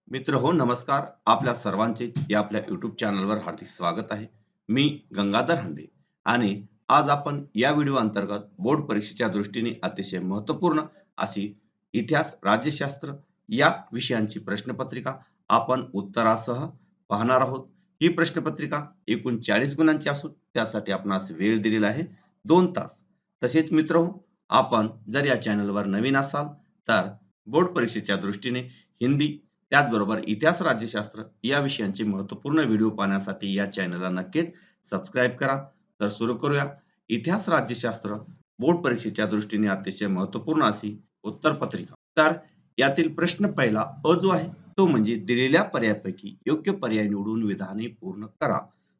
मित्र हो नमस्कार. आपल्या सर्वांचे या आपल्या यूट्यूब चॅनलवर हार्दिक स्वागत आहे. मी गंगाधर हंडे आणि आज आपण या व्हिडिओ अंतर्गत बोर्ड परीक्षेच्या दृष्टीने अतिशय महत्त्वपूर्ण अशी इतिहास, राज्यशास्त्र या विषयांची प्रश्नपत्रिका आपण उत्तरासह पाहणार आहोत. ही प्रश्नपत्रिका एकूण 40 गुणांची असून त्यासाठी आपणास वेळ दिलेला आहे 2 तास. तसेच मित्र हो, आपण जर या चॅनलवर नवीन असाल तर बोर्ड परीक्षेच्या दृष्टीने हिंदी त्याचबरोबर इतिहास, राज्यशास्त्र या विषयांचे महत्त्वपूर्ण व्हिडिओ पाहण्यासाठी या चॅनलला नक्कीच सबस्क्राईब करा. तर सुरू करूया. इतिहास, राज्यशास्त्र बोर्ड परीक्षेच्या दृष्टीने अतिशय महत्त्वपूर्ण अशी उत्तर पत्रिका. तर यातील प्रश्न पहिला अ जो आहे तो म्हणजे दिलेल्या पर्यायापैकी योग्य पर्याय निवडून विधाने पूर्ण करा.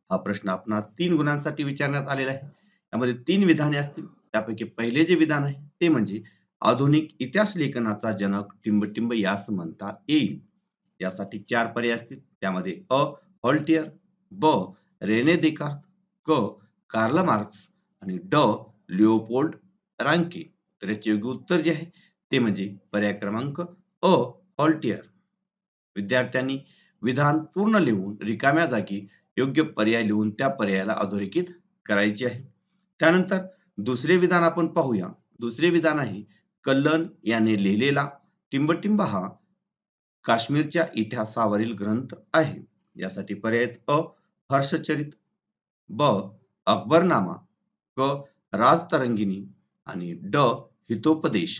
हा प्रश्न आपणास 3 गुणांसाठी विचारण्यात आलेला आहे. यामध्ये 3 विधाने असतील. त्यापैकी पहिले जे विधान आहे ते म्हणजे आधुनिक इतिहास लेखनाचा जनक टिंबटिंब यास म्हणता येईल. यासाठी 4 पर्याय असतील. त्यामध्ये अ. हॉल्टियर, ब. रेने देकार्त, क. कार्ल मार्क्स आणि ड. लिओपोल्ड रांके. तर याचे योग्य उत्तर जे आहे ते म्हणजे पर्याय क्रमांक अ. हॉल्टियर. विद्यार्थ्यांनी विधान पूर्ण लिहून रिकाम्या जागी योग्य पर्याय लिहून त्या पर्यायाला अधोरेखित करायचे आहे. त्यानंतर दुसरे विधान आपण पाहूया. दुसरे विधान आहे कल्लन याने लिहिलेला टिंबटिंब हा काश्मीरच्या इतिहासावरील ग्रंथ आहे. यासाठी पर्याय आहेत अ. हर्षचरित, ब. अकबरनामा, क. राजतरंगिणी आणि ड. हितोपदेश.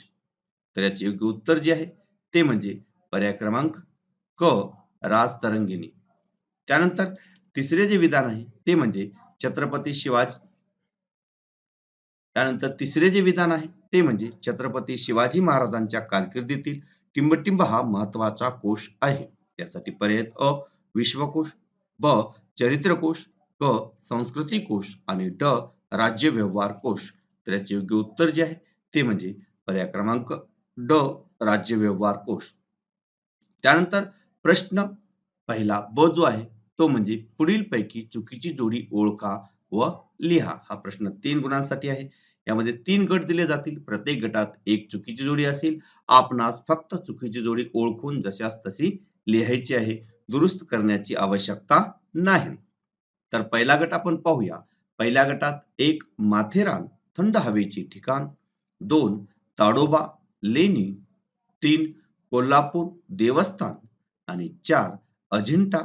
तर याचे योग्य उत्तर जे आहे ते म्हणजे पर्याय क्रमांक क. राजतरंगिणी. त्यानंतर तिसरे जे विधान आहे ते म्हणजे छत्रपती शिवाजी त्यानंतर तिसरे जे विधान आहे ते म्हणजे छत्रपती शिवाजी महाराजांच्या कारकिर्दीतील टिंबटिंब हा महत्वाचा कोश आहे. यासाठी पर्याय आहेत अ. विश्वकोश, ब. चरित्रकोश, क. संस्कृती कोश आणि ड. राज्य व्यवहार कोश. तर याचे योग्य उत्तर जे आहे ते म्हणजे पर्याय क्रमांक ड. राज्य व्यवहार कोश. त्यानंतर प्रश्न पहिला ब जो आहे तो म्हणजे पुढीलपैकी चुकीची जोडी ओळखा व लिहा. हा प्रश्न 3 गुणांसाठी आहे. यामध्ये 3 गट दिले जातील. प्रत्येक गटात एक चुकीची जोडी असेल. आपणास फक्त चुकीची जोडी ओळखून जशास तशी लिहायची आहे. दुरुस्त करण्याची आवश्यकता नाही. तर पहिला गट आपण पाहूया. पहिल्या गटात 1 माथेरान थंड हवेचे ठिकाण, 2 ताडोबा लेणी, 3 कोल्हापूर देवस्थान आणि 4 अजिंठा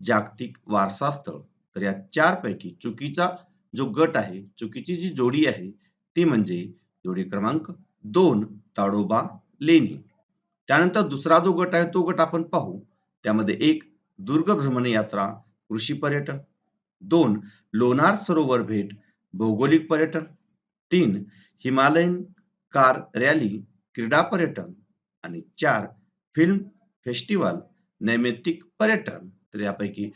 जागतिक वारसा स्थळ. तर या 4 पैकी चुकीचा जो गट आहे, चुकीची जी जोडी आहे, ती म्हणजे जोडी क्रमांक 2 ताडोबा लेणी. त्यानंतर दुसरा जो गट आहे, तो गट आपण पाहू. त्यामध्ये 1 दुर्ग भ्रमण यात्रा, कृषी पर्यटन, 2 लोणार सरोवर भेट, भौगोलिक पर्यटन, 3 हिमालयन कार रॅली, क्रीडा पर्यटन आणि 4 फिल्म फेस्टिवल, नैमित्तिक पर्यटन. तर यापैकी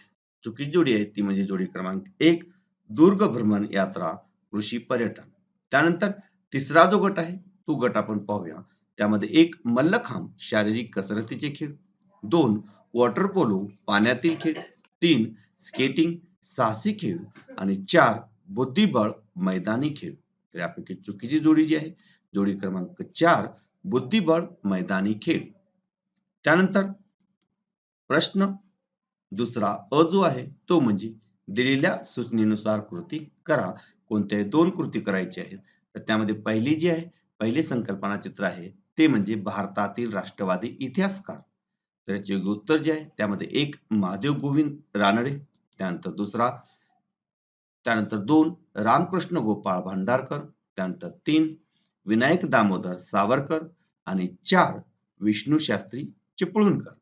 चुकीची जोडी आहे ती म्हणजे जोडी क्रमांक 1 दुर्ग भ्रमण यात्रा, कृषी पर्यटन. त्यानंतर तिसरा जो गट आहे, तो गट आपण पाहूया. त्यामध्ये 1 मल्लखांब, शारीरिक कसरतीचे खेळ, 2 वॉटर पोलो, पाण्यातील खेळ, 3 स्केटिंग, साहसी खेळ आणि 4 बुद्धिबळ, मैदानी खेळ. तर यापैकी चुकीची जोडी जी आहे, जोडी क्रमांक 4 बुद्धिबळ, मैदानी खेळ. त्यानंतर प्रश्न दुसरा अ जो आहे तो म्हणजे दिलेल्या सूचनेनुसार कृती करा. कोणत्याही 2 कृती करायच्या आहेत. तर त्यामध्ये पहिली जी आहे, पहिली संकल्पना चित्र आहे ते म्हणजे भारतातील राष्ट्रवादी इतिहासकार. तर याचे योग्य उत्तर जे आहे त्यामध्ये 1 महादेव गोविंद रानडे, त्यानंतर 2 रामकृष्ण गोपाळ भांडारकर, त्यानंतर 3 विनायक दामोदर सावरकर आणि 4 विष्णू शास्त्री चिपळूणकर.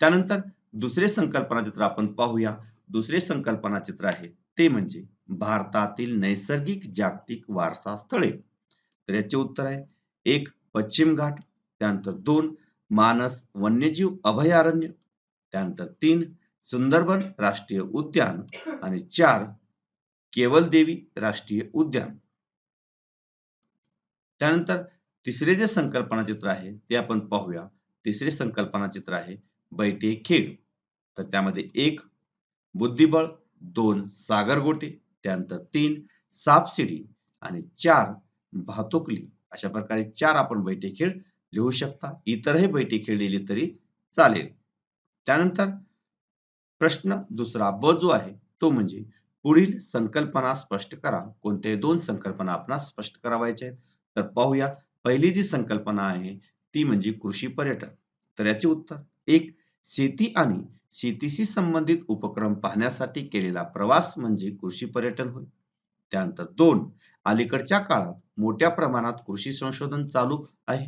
त्यानंतर दुसरे संकल्पना चित्र आपण पाहूया. दुसरे संकल्पना चित्र आहे ते म्हणजे भारतातील नैसर्गिक जागतिक वारसा स्थळे. तर याचे उत्तर आहे 1 पश्चिम घाट, त्यानंतर 2 मानस वन्यजीव अभयारण्य, त्यानंतर 3 सुंदरबन राष्ट्रीय उद्यान आणि 4 केवल देवी राष्ट्रीय उद्यान. त्यानंतर तिसरे जे संकल्पना चित्र आहे ते आपण पाहूया. तिसरे संकल्पना चित्र आहे बैठे खेळ. तर त्यामध्ये 1 बुद्धिबळ, 2 सागरगोटे, त्यानंतर 3 सापशिडी आणि 4 भातुकली. अशा प्रकारे 4 आपण बैठे खेळ लिहू शकता. इतरही बैठे खेळ लिहिले तरी चालेल. त्यानंतर प्रश्न दुसरा ब जो आहे तो म्हणजे पुढील संकल्पना स्पष्ट करा. कोणत्याही 2 संकल्पना आपणास स्पष्ट करावयाच्या आहेत. तर पाहूया पहिली जी संकल्पना आहे ती म्हणजे कृषी पर्यटन. तर याचे उत्तर 1. शेती आणि शेतीशी संबंधित उपक्रम पाहण्यासाठी केलेला प्रवास म्हणजे कृषी पर्यटन होय. त्यानंतर 2. अलीकडच्या काळात मोठ्या प्रमाणात कृषी संशोधन चालू आहे.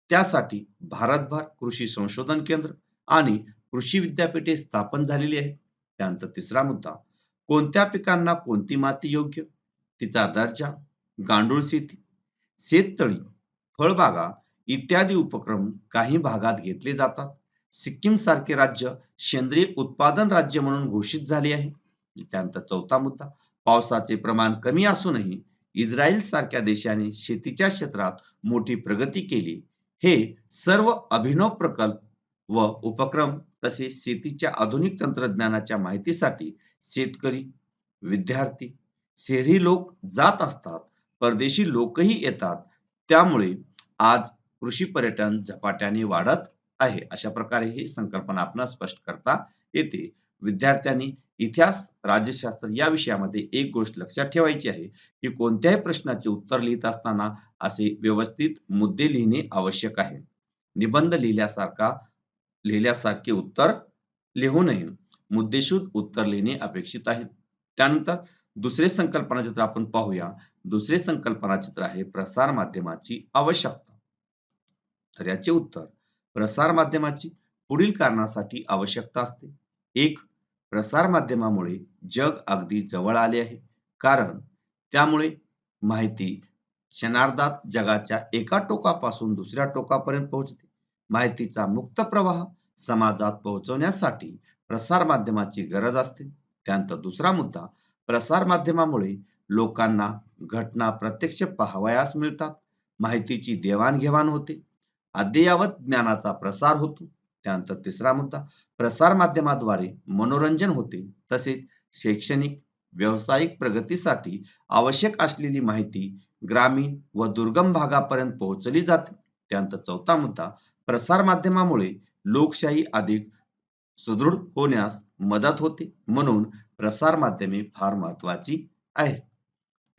त्यासाठी भारतभर कृषी संशोधन केंद्र आणि कृषी विद्यापीठे स्थापन झालेली आहेत. त्यानंतर तिसरा मुद्दा, कोणत्या पिकांना कोणती माती योग्य, तिचा दर्जा, गांडूळ शेती, शेततळी, फळबागा इत्यादी उपक्रम काही भागात घेतले जातात. सिक्कीम सारखे राज्य सेंद्रिय उत्पादन राज्य म्हणून घोषित झाले आहे. त्यानंतर चौथा मुद्दा, पावसाचे प्रमाण कमी असूनही इस्रायल सारख्या देशाने शेतीच्या क्षेत्रात मोठी प्रगती केली. हे सर्व अभिनव प्रकल्प व उपक्रम तसेच शेतीच्या आधुनिक तंत्रज्ञानाच्या माहितीसाठी शेतकरी, विद्यार्थी, शहरी लोक जात असतात, परदेशी लोकही येतात. त्यामुळे आज कृषी पर्यटन झपाट्याने वाढत आहे. अशा प्रकारे ही संकल्पना आपणास स्पष्ट करता येते. विद्यार्थ्यांनी इतिहास, राज्यशास्त्र या विषयामध्ये एक गोष्ट लक्षात ठेवायची आहे, की कोणत्याही प्रश्नाचे उत्तर लिहित असताना असे व्यवस्थित मुद्दे लिहिणे आवश्यक आहे. निबंध लिहिल्यासारखे उत्तर लिहू नये. मुद्देसूद उत्तर लिहिणे अपेक्षित आहे. त्यानंतर दुसरे संकल्पना चित्र आपण पाहूया. दुसरे संकल्पना चित्र आहे प्रसार माध्यमाची आवश्यकता. तर याचे उत्तर प्रसार माध्यमाची पुढील कारणासाठी आवश्यकता असते. 1. प्रसार माध्यमामुळे जग अगदी जवळ आले आहे. कारण त्यामुळे माहिती क्षणार्धात जगाच्या एका टोकापासून दुसऱ्या टोकापर्यंत पोहोचते. माहितीचा मुक्त प्रवाह समाजात पोहोचवण्यासाठी प्रसार माध्यमाची गरज असते. त्यानंतर दुसरा मुद्दा, प्रसार माध्यमामुळे लोकांना घटना प्रत्यक्ष पाहावयास मिळतात. माहितीची देवाणघेवाण होते. अद्ययावत ज्ञानाचा प्रसार होतो. त्यानंतर तिसरा मुद्दा, प्रसार माध्यमाद्वारे मनोरंजन होते. तसेच शैक्षणिक, व्यावसायिक प्रगतीसाठी आवश्यक असलेली माहिती ग्रामीण व दुर्गम भागापर्यंत पोहोचली जाते. त्यानंतर चौथा मुद्दा, प्रसार माध्यमामुळे लोकशाही अधिक सुदृढ होण्यास मदत होते. म्हणून प्रसार माध्यमे फार महत्वाची आहेत.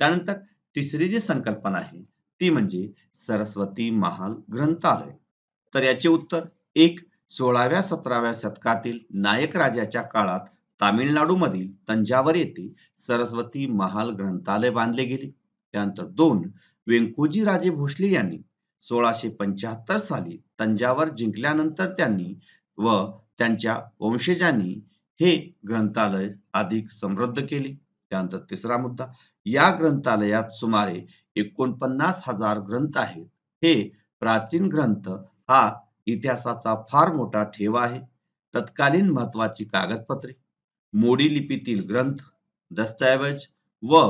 त्यानंतर तिसरी जी संकल्पना आहे ती म्हणजे सरस्वती महाल ग्रंथालय. तर याचे उत्तर 1. 16व्या-17व्या शतकातील नायक राजाच्या काळात तामिळनाडूमधील तंजावर येथे सरस्वती महाल ग्रंथालय बांधले गेले. त्यानंतर 2. व्यंकोजी राजे भोसले यांनी 1675 साली तंजावर जिंकल्यानंतर त्यांनी व त्यांच्या वंशजांनी हे ग्रंथालय अधिक समृद्ध केले. त्यानंतर तिसरा मुद्दा, या ग्रंथालयात सुमारे 49,000 ग्रंथ आहेत. हे प्राचीन ग्रंथ हा इतिहासाचा फार मोठा ठेवा आहे. तत्कालीन महत्वाची कागदपत्रे, मोडी लिपीतील ग्रंथ, दस्तऐवज व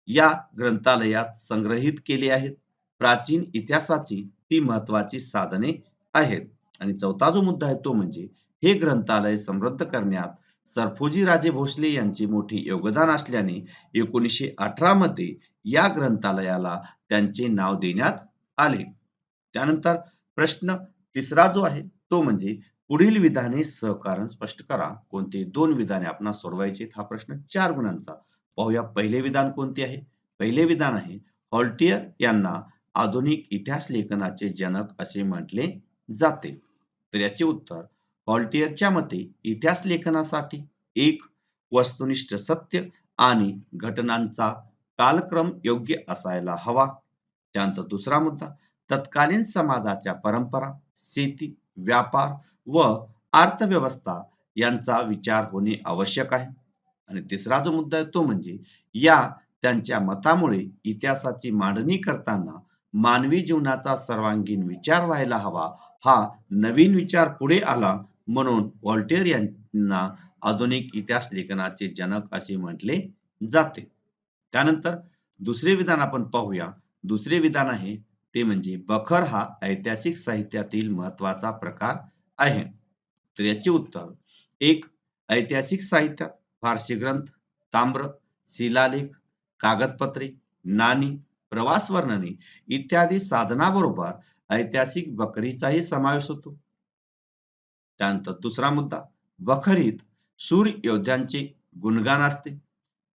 या ग्रंथालयात संग्रहित केले आहेत. प्राचीन इतिहासाची ती महत्वाची साधने आहेत. आणि चौथा जो मुद्दा आहे तो म्हणजे हे ग्रंथालय समृद्ध करण्यात सरफोजी राजे भोसले यांचे मोठे योगदान असल्याने 1918 मध्ये या ग्रंथालयाला त्यांचे नाव देण्यात आले. त्यानंतर प्रश्न तिसरा जो आहे तो म्हणजे पुढील विधाने सहकारण स्पष्ट करा. कोणते 2 विधाने आपणास सोडवायचे हा प्रश्न 4 गुणांचा. पाहूया पहिले विधान कोणते आहे? पहिले विधान आहे, हॉल्टियर यांना आधुनिक इतिहास लेखनाचे जनक असे म्हटले जाते. तर याचे उत्तर, हॉल्टियरच्या मते इतिहास लेखनासाठी 1. वस्तुनिष्ठ सत्य आणि घटनांचा कालक्रम योग्य असायला हवा. त्यानंतर दुसरा मुद्दा, तत्कालीन समाजाच्या परंपरा, शेती, व्यापार व अर्थव्यवस्था यांचा विचार होणे आवश्यक आहे. आणि तिसरा जो मुद्दा आहे तो म्हणजे या त्यांच्या मतामुळे इतिहासाची मांडणी करताना मानवी जीवनाचा सर्वांगीण विचार व्हायला हवा. हा नवीन विचार पुढे आला म्हणून व्हॉल्टेअर यांना आधुनिक इतिहास लेखनाचे जनक असे म्हटले जाते. त्यानंतर दुसरे विधान आपण पाहूया. दुसरे विधान आहे ते म्हणजे बखर हा ऐतिहासिक साहित्यातील महत्वाचा प्रकार आहे. तर याचे उत्तर, 1. ऐतिहासिक साहित्यात फारसी ग्रंथ, ताम्र, शिलालेख, कागदपत्रे, नाणी, प्रवास वर्णने इत्यादी साधनाबरोबर ऐतिहासिक बकरीचाही समावेश होतो. त्यानंतर दुसरा मुद्दा, बखरीत शूर योद्ध्यांचे गुणगान असते.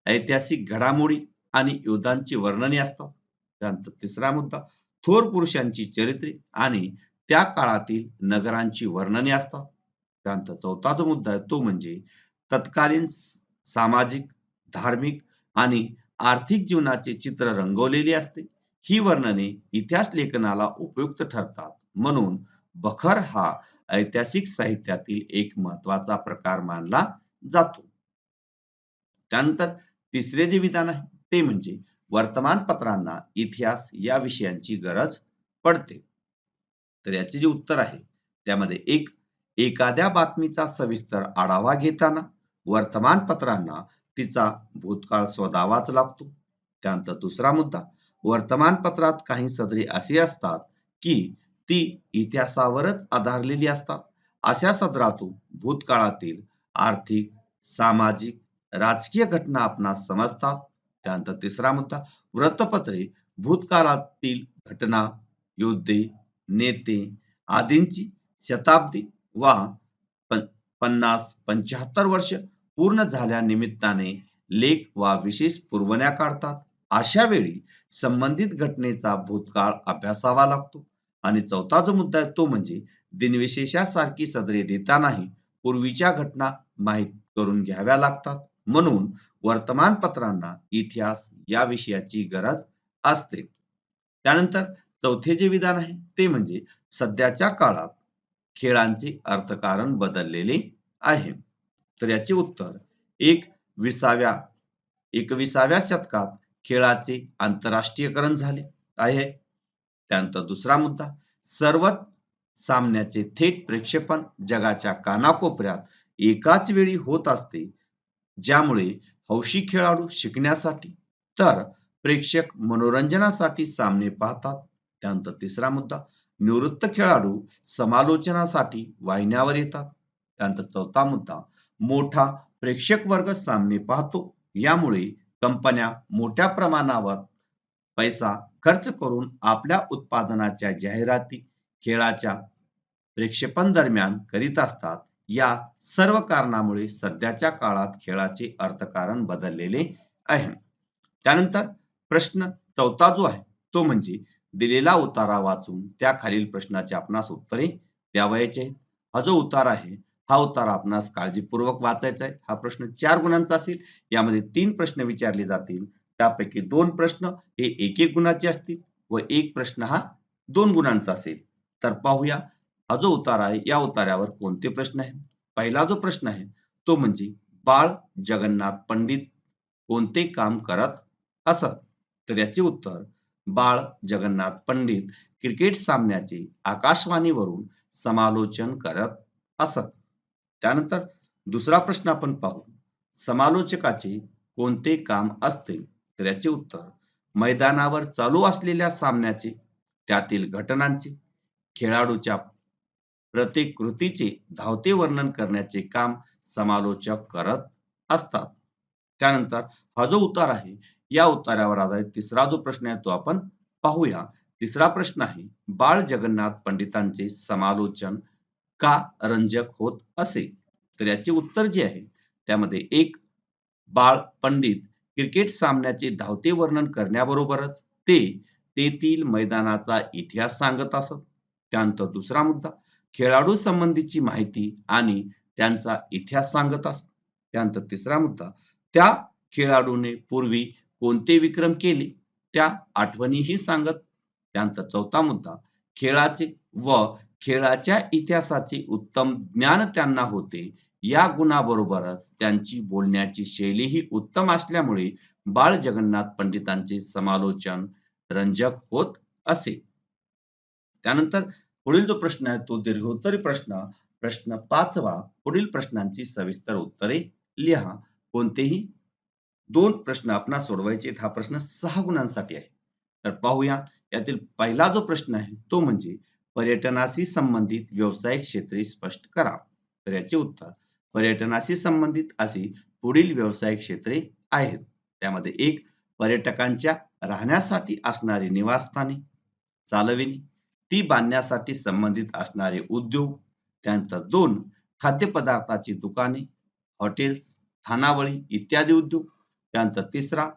ऐतिहासिक घडामोडी आणि योद्धांची वर्णने असतात. त्यानंतर तिसरा मुद्दा, थोर पुरुषांची चरित्रे आणि त्या काळातील नगरांची वर्णने असतात. त्यानंतर चौथा जो मुद्दा आहे तो म्हणजे तत्कालीन सामाजिक, धार्मिक आणि आर्थिक जीवनाचे चित्र रंगवलेले असते. ही वर्णने इतिहास लेखनाला उपयुक्त ठरतात. म्हणून बखर हा ऐतिहासिक साहित्यातील एक महत्वाचा प्रकार मानला जातो. त्यानंतर तिसरे जे विधान आहे ते म्हणजे वर्तमानपत्रांना इतिहास या विषयांची गरज पडते. तर याचे जे उत्तर आहे त्यामध्ये एक, एखाद्या बातमीचा सविस्तर आढावा घेताना वर्तमानपत्रांना तिचा भूतकाळ शोधावाच लागतो. त्यानंतर दुसरा मुद्दा, वर्तमानपत्रात काही सदरे अशी असतात की ती इतिहासावरच आधारलेली असतात. अशा सदरातून भूतकाळातील आर्थिक, सामाजिक, राजकीय घटना आपणास समजतात. त्यानंतर तिसरा मुद्दा, वृत्तपत्रे भूतकाळातील घटना, युद्धे, नेते आदींची शताब्दी वा 50-75 वर्ष पूर्ण झाल्यानिमित्ताने लेख वा विशेष पुरवण्या काढतात. अशा वेळी संबंधित घटनेचा भूतकाळ अभ्यासावा लागतो. आणि चौथा जो मुद्दा आहे तो म्हणजे दिनविशेषासारखी सदरे देतानाही पूर्वीच्या घटना माहीत करून घ्याव्या लागतात. म्हणून वर्तमानपत्रांना इतिहास या विषयाची गरज असते. त्यानंतर चौथे जे विधान आहे ते म्हणजे सध्याच्या काळात खेळांचे अर्थकारण बदललेले आहे. तर याचे उत्तर एक, विसाव्या 21व्या शतकात खेळाचे आंतरराष्ट्रीयकरण झाले आहे. त्यानंतर दुसरा मुद्दा, सर्वच सामन्याचे थेट प्रक्षेपण जगाच्या कानाकोपऱ्यात एकाच वेळी होत असते, ज्यामुळे हौशी खेळाडू शिकण्यासाठी तर प्रेक्षक मनोरंजनासाठी सामने पाहतात. त्यानंतर तिसरा मुद्दा, निवृत्त खेळाडू समालोचनासाठी वाहिन्यावर येतात. त्यानंतर चौथा मुद्दा, मोठा प्रेक्षक वर्ग सामने पाहतो. यामुळे कंपन्या मोठ्या प्रमाणावर पैसा खर्च करून आपल्या उत्पादनाच्या जाहिराती खेळाच्या प्रेक्षेपण दरम्यान करीत असतात. या सर्व कारणामुळे सध्याच्या काळात खेळाचे अर्थकारण बदललेले आहे. त्यानंतर प्रश्न चौथा जो आहे तो म्हणजे दिलेला उतारा वाचून त्या खालील प्रश्नाचे आपणास उत्तरे द्यावयाचे आहेत. हा जो उतार आहे हा उतारा आपणास काळजीपूर्वक वाचायचा आहे. हा प्रश्न 4 गुणांचा असेल. यामध्ये 3 प्रश्न विचारले जातील. त्यापैकी 2 प्रश्न हे 1-1 गुणाचे असतील व 1 प्रश्न हा 2 गुणांचा असेल. तर पाहूया हा जो उतारा आहे या उतार्यावर कोणते प्रश्न आहेत. पहिला जो प्रश्न आहे तो म्हणजे बाळ जगन्नाथ पंडित कोणते काम करत असत. तर याचे उत्तर, बाळ जगन्नाथ पंडित क्रिकेट सामन्याचे आकाशवाणीवरून समालोचन करत असत. त्यानंतर दुसरा प्रश्न आपण पाहू, समालोचकाचे कोणते काम असते. तर याचे उत्तर, मैदानावर चालू असलेल्या सामन्याचे, त्यातील घटनांचे, खेळाडूच्या प्रत्येक कृतीचे धावते वर्णन करण्याचे काम समालोचक करत असतात. त्यानंतर हा जो उतार आहे या उतारावर आधारित तिसरा जो प्रश्न आहे तो आपण पाहूया. तिसरा प्रश्न आहे, बाळ जगन्नाथ पंडितांचे समालोचन का रंजक होत असे. तर याचे उत्तर जे आहे त्यामध्ये एक, बाळ पंडित क्रिकेट सामन्याचे धावते वर्णन करण्याबरोबरच ते तेथील मैदानाचा इतिहास सांगत असत. त्यानंतर दुसरा मुद्दा, खेळाडू संबंधीची माहिती आणि त्यांचा इतिहास सांगत असत. त्यानंतर तिसरा मुद्दा, त्या खेळाडूने पूर्वी कोणते विक्रम केले त्या आठवणीही सांगत. त्यानंतर चौथा मुद्दा, खेळाचे व खेळाच्या इतिहासाचे उत्तम ज्ञान त्यांना होते. या गुणाबरोबरच त्यांची बोलण्याची शैलीही उत्तम असल्यामुळे बाळ जगन्नाथ पंडितांचे समालोचन रंजक होत असे. त्यानंतर पुढील जो प्रश्न आहे तो दीर्घोत्तरी प्रश्न, प्रश्न 5वा. पुढील प्रश्नांची सविस्तर उत्तरे लिहा. कोणतेही 2 प्रश्न आपणास सोडवायचे आहेत. हा प्रश्न 6 गुणांसाठी आहे. तर पाहूया यातील पहिला जो प्रश्न आहे तो म्हणजे पर्यटनाशी संबंधित व्यावसायिक क्षेत्रे स्पष्ट करा. तर याचे उत्तर, पर्यटनाशी संबंधित अशी पुढील व्यावसायिक क्षेत्रे आहेत. त्यामध्ये एक, पर्यटकांच्या राहण्यासाठी असणारी निवासस्थाने चालविणे, ती बांधण्यासाठी संबंधित असणारे उद्योग, त्यानंतर 2 खाद्यपदार्थाची दुकाने, हॉटेल्स, खानावळी इत्यादी उद्योग. त्यानंतर तिसरा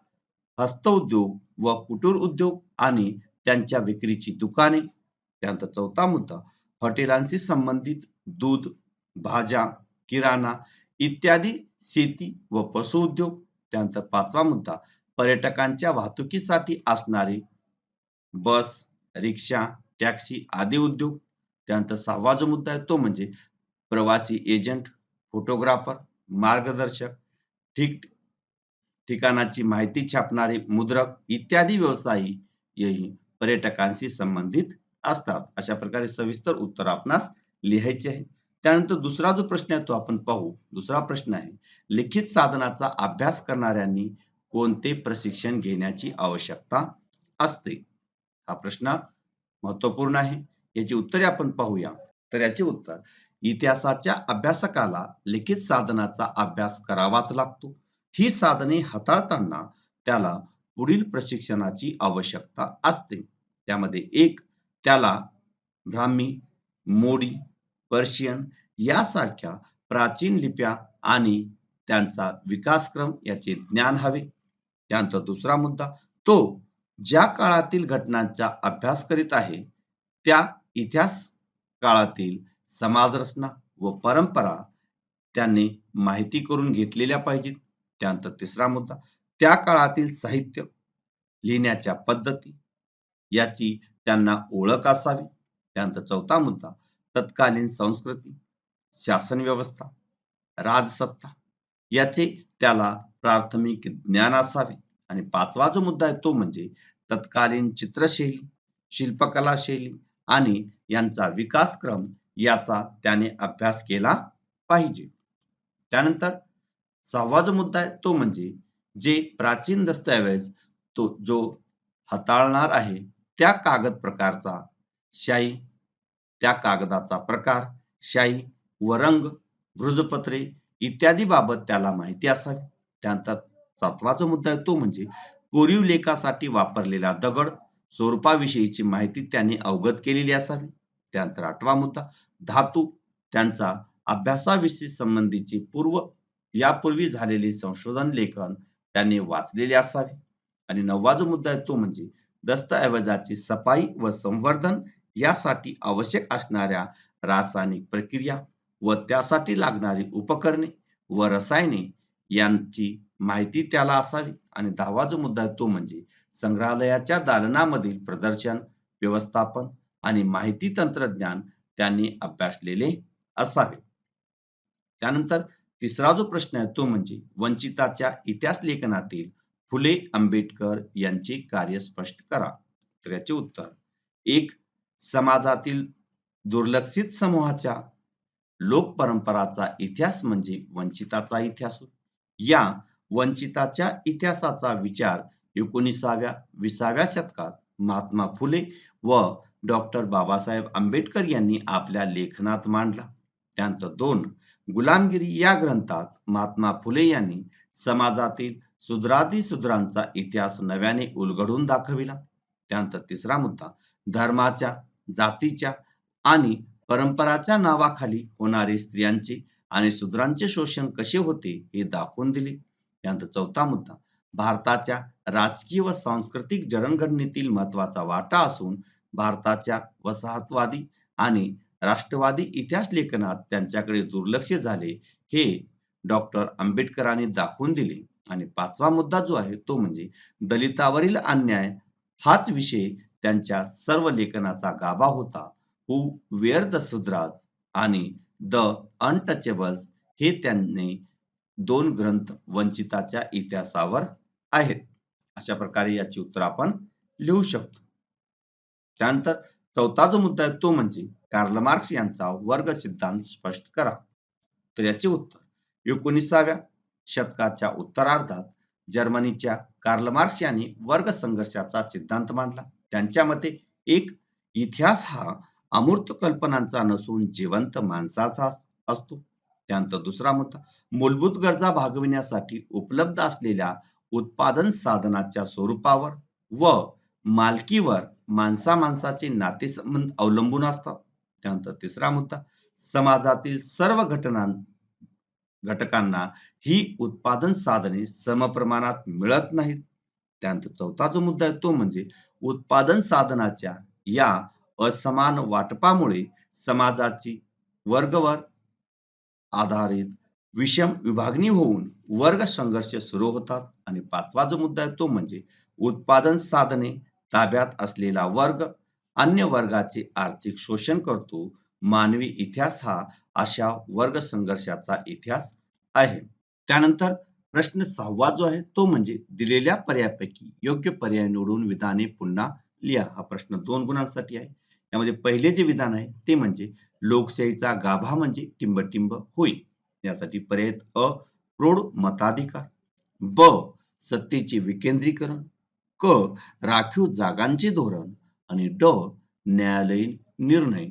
हस्तउद्योग व कुटीर उद्योग आणि त्यांच्या विक्रीची दुकाने. त्यानंतर चौथा मुद्दा हॉटेलांशी संबंधित दूध, भाज्या, किराणा इत्यादी शेती व पशु उद्योग. त्यानंतर पाचवा मुद्दा पर्यटकांच्या वाहतुकीसाठी असणारे बस, रिक्षा, टॅक्सी आदी उद्योग. त्यानंतर सहावा जो मुद्दा आहे तो म्हणजे प्रवासी एजंट, फोटोग्राफर, मार्गदर्शक, ठीक ठिकाणाची माहिती छापणारे मुद्रक इत्यादी व्यवसायही पर्यटकांशी संबंधित असतात. अशा प्रकारे सविस्तर उत्तर आपणास लिहायचे आहे. त्यानंतर दुसरा जो प्रश्न आहे तो आपण पाहू. दुसरा प्रश्न आहे, लिखित साधनाचा अभ्यास करणाऱ्यांनी कोणते प्रशिक्षण घेण्याची आवश्यकता असते? हा प्रश्न महत्वपूर्ण आहे. याची उत्तरे आपण पाहूया. तर याचे उत्तर, इतिहासाच्या अभ्यासकाला लिखित साधनाचा अभ्यास करावाच लागतो. ही साधने हाताळताना त्याला पुढील प्रशिक्षणाची आवश्यकता असते. त्यामध्ये 1 त्याला ब्राह्मी, मोडी, पर्शियन यासारख्या प्राचीन लिप्या आणि त्यांचा विकासक्रम याचे ज्ञान हवे. त्यानंतर दुसरा मुद्दा, तो ज्या काळातील घटनांचा अभ्यास करीत आहे त्या इतिहास काळातील समाजरचना व परंपरा त्यांनी माहिती करून घेतलेल्या पाहिजेत. त्यानंतर तिसरा मुद्दा, त्या काळातील साहित्य, लिहिण्याच्या पद्धती याची त्यांना ओळख असावी. त्यानंतर चौथा मुद्दा, तत्कालीन संस्कृती, शासन व्यवस्था, राजसत्ता याचे त्याला प्राथमिक ज्ञान असावे. आणि पाचवा जो मुद्दा आहे तो म्हणजे तत्कालीन चित्रशैली, शिल्पकला शैली आणि यांचा विकासक्रम याचा त्याने अभ्यास केला पाहिजे. त्यानंतर सहावा जो मुद्दा आहे तो म्हणजे जे प्राचीन दस्तऐवज तो जो हाताळणार आहे त्या कागद प्रकारचा शाई, त्या कागदाचा प्रकार, शाई व रंग, वृत्तपत्रे इत्यादी बाबत त्याला माहिती असावी. त्यानंतर सातवा जो मुद्दा आहे तो म्हणजे कोरीव लेखासाठी वापरलेला दगड, स्वरूपाविषयीची माहिती त्याने अवगत केलेली असावी. त्यानंतर आठवा मुद्दा, धातू, त्यांचा अभ्यासाविषयी संबंधीची यापूर्वी झालेले संशोधन लेखन त्यांनी वाचलेले असावे. आणि नववा जो मुद्दा आहे तो म्हणजे दस्तऐवजाची सफाई व संवर्धन यासाठी आवश्यक असणाऱ्या रासायनिक प्रक्रिया व त्यासाठी लागणारी उपकरणे व रसायने यांची माहिती त्याला असावी. आणि दहावा जो मुद्दा आहे तो म्हणजे संग्रहालयाच्या दालनामधील प्रदर्शन, व्यवस्थापन आणि माहिती तंत्रज्ञान त्यांनी अभ्यासलेले असावे. त्यानंतर तिसरा जो प्रश्न आहे तो म्हणजे वंचिताच्या इतिहास लेखनातील फुले आंबेडकर यांचे कार्य स्पष्ट करा. तर याचे उत्तर, 1 समाजातील दुर्लक्षित समूहाच्या लोकपरंपराचा इतिहास म्हणजे वंचिताचा इतिहास होय. या वंचिताच्या इतिहासाचा विचार 19व्या-20व्या शतकात महात्मा फुले व डॉक्टर बाबासाहेब आंबेडकर यांनी आपल्या लेखनात मांडला. त्यानंतर 2 गुलामगिरी या ग्रंथात महात्मा फुले यांनी समाजातील शूद्रातिशूद्रांचा इतिहास नव्याने उलगडून दाखविला. त्यानंतर तिसरा मुद्दा, धर्माच्या, जातीच्या आणि परंपराच्या नावाखाली होणारे स्त्रियांचे आणि शूद्रांचे शोषण कसे होते हे दाखवून दिले. त्यानंतर चौथा मुद्दा, भारताच्या राजकीय व सांस्कृतिक जडणघडणीतील महत्वाचा वाटा असून भारताच्या वसाहतवादी आणि राष्ट्रवादी इतिहास लेखनात त्यांच्याकडे दुर्लक्ष झाले हे डॉक्टर आंबेडकरांनी दाखवून दिले. आणि पाचवा मुद्दा जो आहे तो म्हणजे दलितावरील अन्याय हाच विषय त्यांच्या सर्व लेखनाचा गाभा होता. हू वेअर द शूद्राज आणि द अनटचेबल्स हे त्यांनी 2 ग्रंथ वंचिताच्या इतिहासावर आहेत. अशा प्रकारे याची उत्तर आपण लिहू शकतो. त्यानंतर चौथा जो मुद्दा आहे तो म्हणजे कार्ल मार्क्स यांचा वर्ग सिद्धांत स्पष्ट करा. तर याचे उत्तर, 19व्या शतकाच्या उत्तरार्धात जर्मनीच्या कार्ल मार्क्स यांनी वर्ग संघर्षाचा सिद्धांत मांडला. त्यांच्या मते एक इतिहास हा अमूर्त कल्पनांचा नसून जिवंत माणसाचा असतो. त्यानंतर दुसरा मुद्दा, मूलभूत गरजा भागविण्यासाठी उपलब्ध असलेल्या उत्पादन साधनाच्या स्वरूपावर व मालकीवर माणसा-माणसाचे नातेसंबंध अवलंबून असतात. त्यानंतर तिसरा मुद्दा, समाजातील सर्व घटकांना ही उत्पादन साधने समप्रमाणात मिळत नाहीत. त्यानंतर चौथा जो मुद्दा आहे तो म्हणजे उत्पादन साधनाच्या या असमान वाटपामुळे समाजाची वर्गवर आधारित विषम विभागणी होऊन वर्ग संघर्ष सुरू होतात. आणि पाचवा जो मुद्दा आहे तो म्हणजे उत्पादन साधने ताब्यात असलेला वर्ग अन्य वर्गाचे आर्थिक शोषण करतो. मानवी इतिहास हा अशा वर्ग संघर्षाचा इतिहास आहे. त्यानंतर प्रश्न 6वा जो आहे तो म्हणजे दिलेल्या पर्यायापैकी योग्य पर्याय निवडून विधाने पुन्हा लिहा. हा प्रश्न 2 गुणांसाठी आहे. यामध्ये पहिले जे विधान आहे ते म्हणजे लोकशाहीचा गाभा म्हणजे टिंबटिंब होय. यासाठी पर्याय आहेत अ. प्रौढ मताधिकार, ब. सत्तेचे विकेंद्रीकरण, क. राखीव जागांचे धोरण आणि ड. न्यायालयीन निर्णय.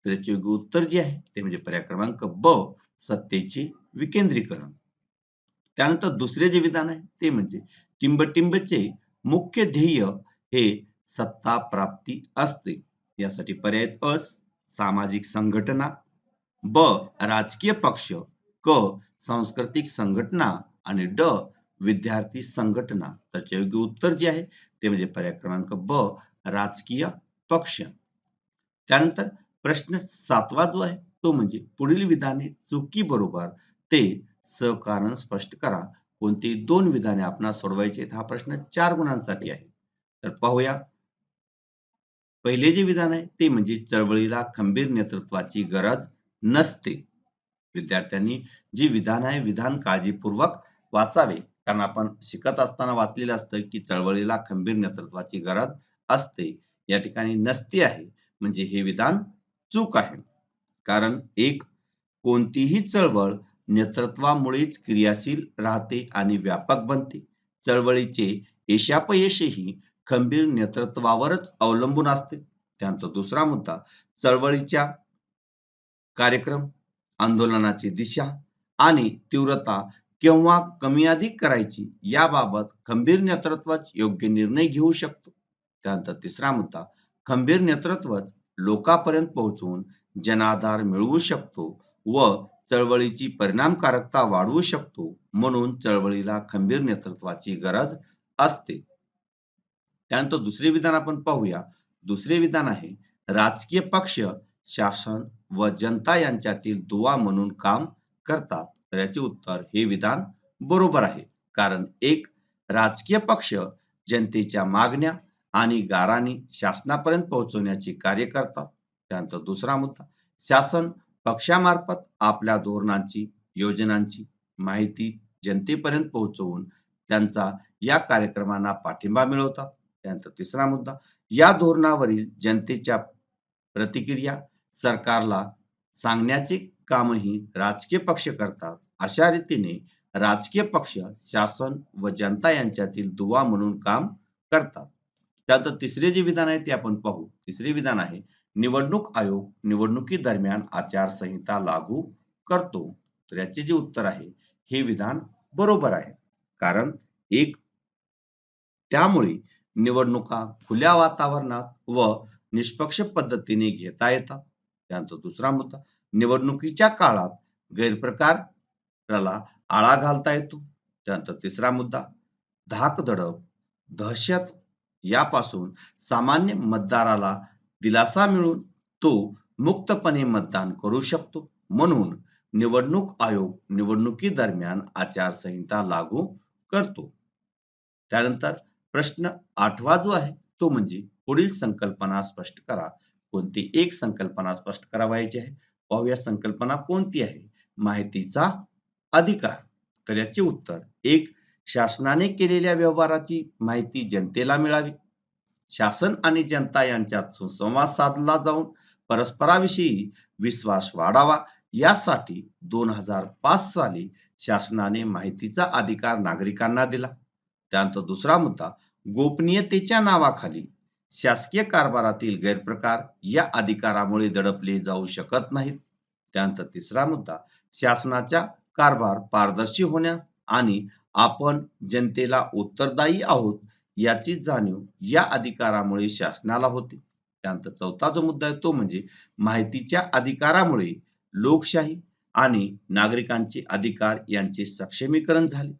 तर याचे योग्य उत्तर जे आहे ते म्हणजे पर्याय क्रमांक ब. सत्तेचे विकेंद्रीकरण. त्यानंतर दुसरे जे विधान आहे ते म्हणजे टिंबटिंबचे मुख्य ध्येय हे सत्ता प्राप्ती असते. यासाठी पर्याय आहेत अ. सामाजिक संघटना, ब. राजकीय पक्ष, क. सांस्कृतिक संघटना आणि ड. विद्यार्थी संघटना. त्याचे योग्य उत्तर जे आहे ते म्हणजे पर्याय क्रमांक ब. राजकीय पक्ष. त्यानंतर प्रश्न 7वा जो आहे तो म्हणजे पुढील विधाने चुकी बरोबर ते सहकारण स्पष्ट करा. कोणती 2 विधाने आपणास सोडवायची आहेत. हा प्रश्न 4 गुणांसाठी आहे. तर पाहूया. पहिले जे विधान आहे ते म्हणजे चळवळीला खंबीर नेतृत्वाची गरज नसते. विद्यार्थ्यांनी जे विधान आहे विधान काळजीपूर्वक वाचावे. कारण आपण शिकत असताना वाचलेलं असतं की चळवळीला खंबीर नेतृत्वाची गरज असते. या ठिकाणी नसते आहे म्हणजे हे विधान चूक आहे. कारण एक कोणतीही चळवळ नेतृत्वामुळेच क्रियाशील राहते आणि व्यापक बनते. चळवळीचे यशापयशही खंबीर नेतृत्वावरच अवलंबून असते. त्यानंतर दुसरा मुद्दा चळवळीच्या कार्यक्रम, आंदोलनाची दिशा आणि तीव्रता केव्हा कमी अधिक करायची याबाबत खंबीर नेतृत्वच योग्य निर्णय घेऊ शकतो. त्यानंतर तिसरा मुद्दा खंबीर नेतृत्वच लोकांपर्यंत पोहोचून जनाधार मिळवू शकतो व चळवळीची परिणामकारकता वाढवू शकतो. म्हणून चळवळीला खंबीर नेतृत्वाची गरज असते. त्यानंतर दुसरे विधान आपण पाहूया. दुसरे विधान आहे राजकीय पक्ष शासन व जनता यांच्यातील दुवा म्हणून काम करतात. तर याचे उत्तर हे विधान बरोबर आहे. कारण एक राजकीय पक्ष जनतेच्या मागण्या आणि गाऱ्हाणी शासनापर्यंत पोहोचवण्याचे कार्य करतात. त्यानंतर दुसरा मुद्दा शासन पक्षामार्फत आपल्या धोरणांची योजनांची माहिती जनतेपर्यंत पोहोचवून त्यांचा या कार्यक्रमांना पाठिंबा मिळवतात. त्यानंतर तिसरा मुद्दा या धोरणावरील जनतेच्या प्रतिक्रिया सरकारला सांगण्याचे कामही राजकीय पक्ष करतात. अशा रीतीने राजकीय पक्ष शासन व जनता यांच्यातील दुवा म्हणून काम करतात. त्यानंतर तिसरे जे विधान आहे ते आपण पाहू. तिसरे विधान आहे निवडणूक आयोग निवडणुकीदरम्यान आचारसंहिता लागू करतो. तर याचे जे उत्तर आहे हे विधान बरोबर आहे. कारण एक त्यामुळे निवडणुका खुल्या वातावरणात व निष्पक्ष पद्धतीने घेता येतात. त्यानंतर दुसरा मुद्दा निवडणुकीच्या काळात गैरप्रकाराला आळा घालता येतो. त्यानंतर तिसरा मुद्दा धाकधडक, दहशत यापासून सामान्य मतदाराला दिलासा मिळून तो मुक्तपणे मतदान करू शकतो. म्हणून निवडणूक आयोग निवडणुकीदरम्यान आचारसंहिता लागू करतो. त्यानंतर प्रश्न 8वा जो आहे तो म्हणजे पुढील संकल्पना स्पष्ट करा. कोणती एक संकल्पना स्पष्ट करावयाची आहे. पाहूया संकल्पना कोणती आहे. माहितीचा अधिकार. तर याचे उत्तर एक शासनाने केलेल्या व्यवहाराची माहिती जनतेला मिळावी. शासन आणि जनता यांच्यात सुसंवाद साधला जाऊन परस्पराविषयी विश्वास वाढावा यासाठी 2005 साली शासनाने माहितीचा अधिकार नागरिकांना दिला. त्यानंतर दुसरा मुद्दा गोपनीयतेच्या नावाखाली शासकीय कारभारातील गैरप्रकार या अधिकारामुळे दडपले जाऊ शकत नाहीत. त्यानंतर तिसरा मुद्दा शासनाचा कारभार पारदर्शी होण्यास आणि आपण जनतेला उत्तरदायी आहोत याची जाणीव या अधिकारामुळे शासनाला होते. त्यानंतर चौथा जो मुद्दा आहे तो म्हणजे माहितीच्या अधिकारामुळे लोकशाही आणि नागरिकांचे अधिकार यांचे सक्षमीकरण झाले.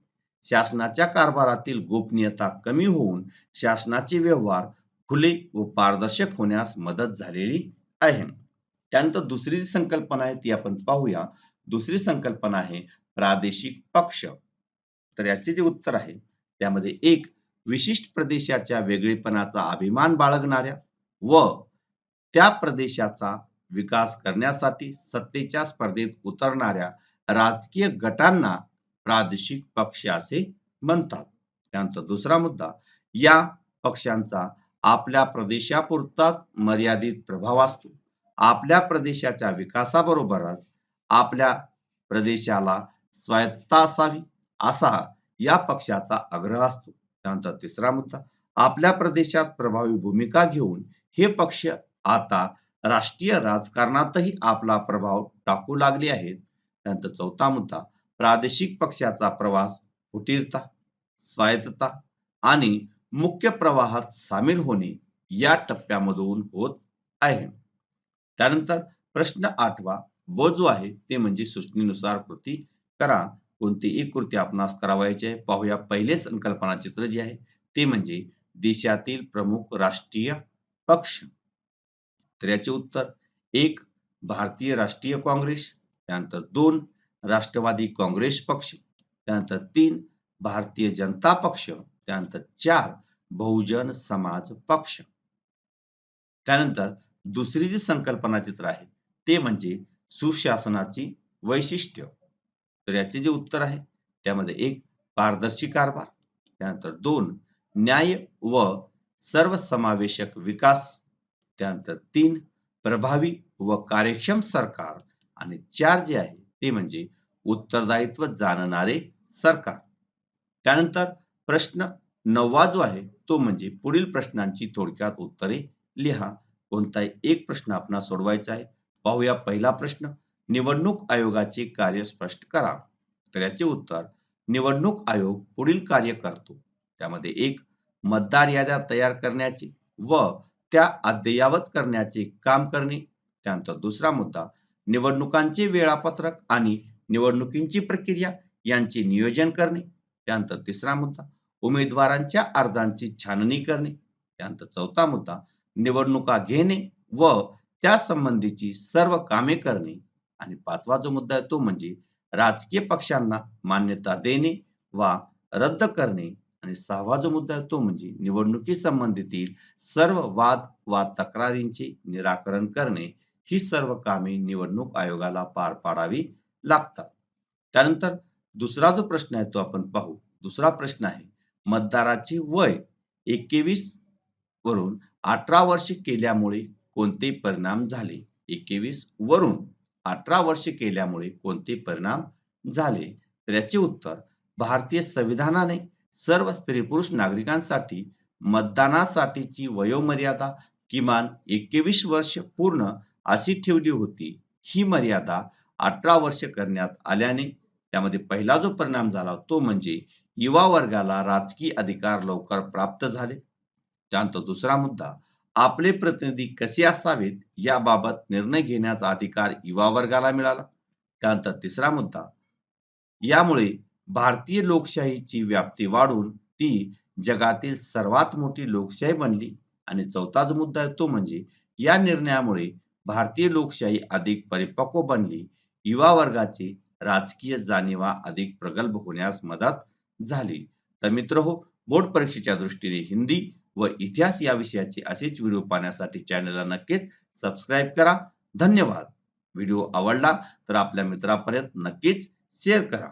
शासनाच्या कारभारातील गोपनीयता कमी होऊन शासनाचे व्यवहार खुले व पारदर्शक होण्यास मदत झालेली आहे. त्यानंतर दुसरी जी संकल्पना आहे ती आपण पाहूया. दुसरी संकल्पना आहे प्रादेशिक पक्ष. तर याचे जे उत्तर आहे त्यामध्ये एक विशिष्ट प्रदेशाच्या वेगळेपणाचा अभिमान बाळगणाऱ्या व त्या प्रदेशाचा विकास करण्यासाठी सत्तेच्या स्पर्धेत उतरणाऱ्या राजकीय गटांना प्रादेशिक पक्ष असे म्हणतात. त्यानंतर दुसरा मुद्दा, या पक्षांचा आपल्या प्रदेशापुरताच मर्यादित प्रभाव असतो. आपल्या प्रदेशाच्या विकासाबरोबरच आपल्या प्रदेशाला स्वायत्तता असावी असा या पक्षाचा आग्रह असतो. त्यानंतर तिसरा मुद्दा, आपल्या प्रदेशात प्रभावी भूमिका घेऊन हे पक्ष आता राष्ट्रीय राजकारणातही आपला प्रभाव टाकू लागले आहेत. त्यानंतर चौथा मुद्दा, प्रादेशिक पक्षाचा प्रवास फुटीरता, स्वायत्तता आणि मुख्य प्रवाहात सामील होणे या टप्प्यामधून होत आहे. त्यानंतर प्रश्न 8वा ब जो आहे ते म्हणजे सूचनेनुसार कृती करा. कोणती एक कृती आपणास करावयाची आहे? पाहूया. पहिले संकल्पना चित्र जे आहे ते म्हणजे देशातील प्रमुख राष्ट्रीय पक्ष. तर याचे उत्तर एक भारतीय राष्ट्रीय काँग्रेस, त्यानंतर 2 राष्ट्रवादी काँग्रेस पक्ष, त्यानंतर 3 भारतीय जनता पक्ष, त्यानंतर 4 बहुजन समाज पक्ष. त्यानंतर दुसरी जी संकल्पना चित्र आहे ते म्हणजे सुशासनाची वैशिष्ट्य. तर याचे जे उत्तर आहे त्यामध्ये एक पारदर्शी कारभार, त्यानंतर 2 न्याय व सर्वसमावेशक विकास, त्यानंतर 3 प्रभावी व कार्यक्षम सरकार आणि 4 जे आहे ते म्हणजे उत्तरदायित्व जाणणारे सरकार. त्यानंतर प्रश्न 9वा जो आहे तो म्हणजे पुढील प्रश्नांची थोडक्यात उत्तरे लिहा. कोणताही एक प्रश्न आपणास सोडवायचा आहे. पाहूया. पहिला प्रश्न, निवडणूक आयोगाचे कार्य स्पष्ट करा. तर याचे उत्तर, निवडणूक आयोग पुढील कार्य करतो. त्यामध्ये एक मतदार याद्या तयार करण्याचे व त्या अद्ययावत करण्याचे काम करणे. त्यानंतर दुसरा मुद्दा, निवडणुकांचे वेळापत्रक आणि निवडणुकींची प्रक्रिया यांचे नियोजन करणे. त्यानंतर तिसरा मुद्दा, उमेदवारांच्या अर्जांची छाननी करणे. त्यानंतर चौथा मुद्दा, निवडणुका घेणे व त्या संबंधीची सर्व कामे करणे. आणि पाचवा जो मुद्दा आहे तो म्हणजे राजकीय पक्षांना मान्यता देणे वा रद्द करणे. आणि सहावा जो मुद्दा आहे तो म्हणजे निवडणुकी संबंधीतील सर्व वाद वा तक्रारींचे निराकरण करणे. ही सर्व कामे निवडणूक आयोगाला पार पाडावी लागतात. त्यानंतर दुसरा जो प्रश्न आहे तो आपण पाहू. दुसरा प्रश्न आहे, मतदाराचे वय 21 वरून 18 वर्ष केल्यामुळे कोणते परिणाम झाले? 21 वरून 18 वर्ष केल्यामुळे कोणते परिणाम झाले? तर याचे उत्तर, भारतीय संविधानाने सर्व स्त्री-पुरुष नागरिकांसाठी मतदानासाठीची वयोमर्यादा किमान 21 वर्ष पूर्ण अशी ठेवली होती. ही मर्यादा 18 वर्ष करण्यात आल्याने त्यामध्ये पहिला जो परिणाम झाला तो म्हणजे युवा वर्गाला राजकीय अधिकार लवकर प्राप्त झाले. त्यानंतर दुसरा मुद्दा, आपले प्रतिनिधी कसे असावेत याबाबत निर्णय घेण्याचा अधिकार युवा वर्गाला मिळाला. त्यानंतर तिसरा मुद्दा, यामुळे भारतीय लोकशाहीची व्याप्ती वाढून ती जगातील सर्वात मोठी लोकशाही बनली. आणि चौथा जो मुद्दा आहे तो म्हणजे या निर्णयामुळे भारतीय लोकशाही अधिक परिपक्व बनली. युवा वर्गाची राजकीय जाणीवा अधिक प्रगल्भ होण्यास मदत झाली. तर मित्रहो, बोर्ड परीक्षेच्या दृष्टीने हिंदी व इतिहास या विषयाचे असेच व्हिडिओ पाहण्यासाठी चॅनलला नक्कीच सबस्क्राईब करा. धन्यवाद. व्हिडिओ आवडला तर आपल्या मित्रापर्यंत नक्कीच शेअर करा.